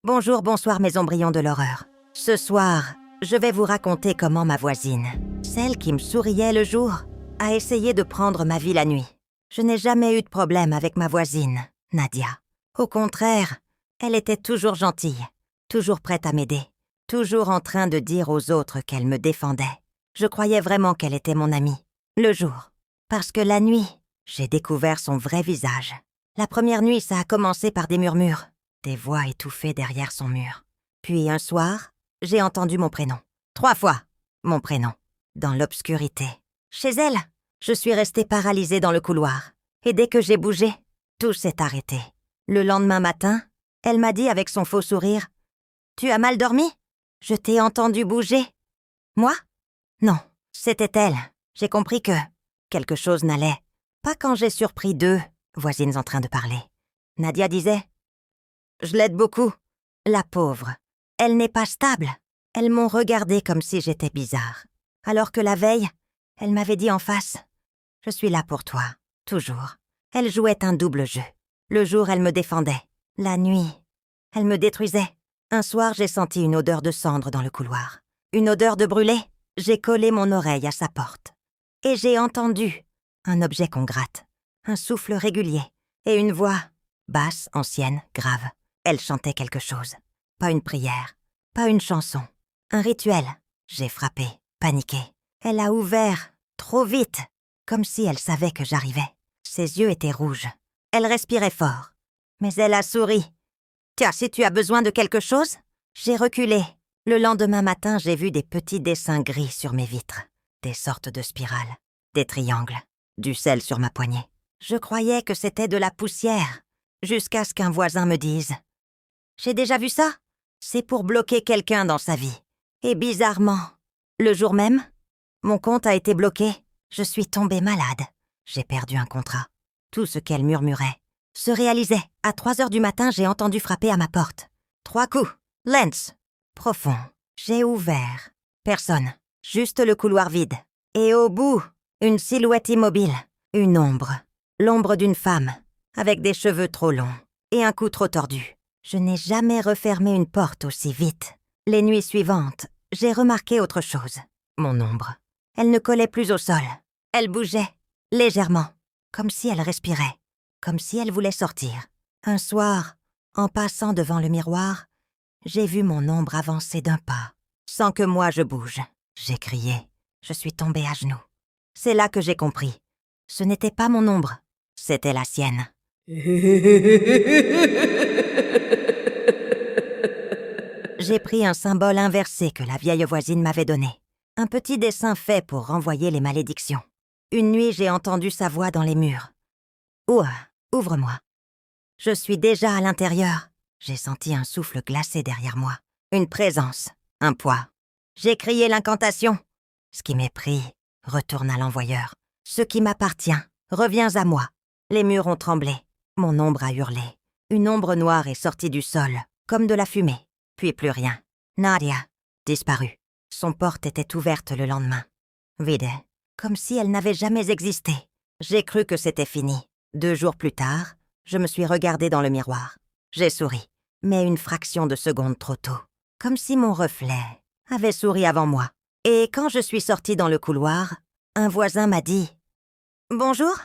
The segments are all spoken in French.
Bonjour, bonsoir mes embryons de l'horreur. Ce soir, je vais vous raconter comment ma voisine, celle qui me souriait le jour, a essayé de prendre ma vie la nuit. Je n'ai jamais eu de problème avec ma voisine, Nadia. Au contraire, elle était toujours gentille, toujours prête à m'aider, toujours en train de dire aux autres qu'elle me défendait. Je croyais vraiment qu'elle était mon amie, le jour. Parce que la nuit, j'ai découvert son vrai visage. La première nuit, ça a commencé par des murmures, des voix étouffées derrière son mur. Puis un soir, j'ai entendu mon prénom. 3 fois, mon prénom. Dans l'obscurité. Chez elle, je suis restée paralysée dans le couloir. Et dès que j'ai bougé, tout s'est arrêté. Le lendemain matin, elle m'a dit avec son faux sourire, « Tu as mal dormi ? Je t'ai entendu bouger. » Moi ? Non, c'était elle. J'ai compris que quelque chose n'allait. Pas quand j'ai surpris 2 voisines en train de parler. Nadia disait, « Je l'aide beaucoup. » La pauvre. Elle n'est pas stable. Elles m'ont regardée comme si j'étais bizarre. Alors que la veille, elle m'avait dit en face, « Je suis là pour toi, toujours. » Elle jouait un double jeu. Le jour, elle me défendait. La nuit, elle me détruisait. Un soir, j'ai senti une odeur de cendre dans le couloir. Une odeur de brûlé. J'ai collé mon oreille à sa porte. Et j'ai entendu un objet qu'on gratte, un souffle régulier et une voix, basse, ancienne, grave. Elle chantait quelque chose. Pas une prière, pas une chanson, un rituel. J'ai frappé, paniqué. Elle a ouvert, trop vite, comme si elle savait que j'arrivais. Ses yeux étaient rouges. Elle respirait fort. Mais elle a souri. « Tiens, si tu as besoin de quelque chose ?» J'ai reculé. Le lendemain matin, j'ai vu des petits dessins gris sur mes vitres. Des sortes de spirales, des triangles, du sel sur ma poignée. Je croyais que c'était de la poussière, jusqu'à ce qu'un voisin me dise « J'ai déjà vu ça ? C'est pour bloquer quelqu'un dans sa vie. » Et bizarrement, le jour même, mon compte a été bloqué. Je suis tombée malade. J'ai perdu un contrat. Tout ce qu'elle murmurait se réalisait. À 3 heures du matin, j'ai entendu frapper à ma porte. 3 coups. Lens. Profond. J'ai ouvert. Personne. Juste le couloir vide. Et au bout, une silhouette immobile. Une ombre. L'ombre d'une femme, avec des cheveux trop longs et un cou trop tordu. Je n'ai jamais refermé une porte aussi vite. Les nuits suivantes, j'ai remarqué autre chose. Mon ombre. Elle ne collait plus au sol. Elle bougeait, légèrement, comme si elle respirait, comme si elle voulait sortir. Un soir, en passant devant le miroir, j'ai vu mon ombre avancer d'un pas, sans que moi je bouge. J'ai crié. Je suis tombée à genoux. C'est là que j'ai compris. Ce n'était pas mon ombre, c'était la sienne. J'ai pris un symbole inversé que la vieille voisine m'avait donné. Un petit dessin fait pour renvoyer les malédictions. Une nuit, j'ai entendu sa voix dans les murs. « Ouah, ouvre-moi. » Je suis déjà à l'intérieur. J'ai senti un souffle glacé derrière moi. Une présence, un poids. J'ai crié l'incantation. Ce qui m'est pris retourne à l'envoyeur. Ce qui m'appartient revient à moi. Les murs ont tremblé. Mon ombre a hurlé. Une ombre noire est sortie du sol, comme de la fumée. Puis plus rien. Nadia, disparue. Son porte était ouverte le lendemain. Vide, comme si elle n'avait jamais existé. J'ai cru que c'était fini. 2 jours plus tard, je me suis regardée dans le miroir. J'ai souri, mais une fraction de seconde trop tôt. Comme si mon reflet avait souri avant moi. Et quand je suis sortie dans le couloir, un voisin m'a dit « Bonjour,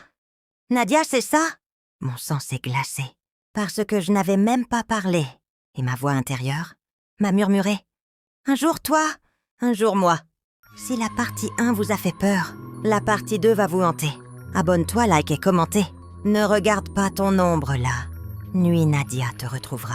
Nadia, c'est ça ?» Mon sang s'est glacé, parce que je n'avais même pas parlé. Et ma voix intérieure m'a murmuré « Un jour toi, un jour moi. » Si la partie 1 vous a fait peur, la partie 2 va vous hanter. Abonne-toi, like et commentez. Ne regarde pas ton ombre là. Nuit Nadia te retrouvera.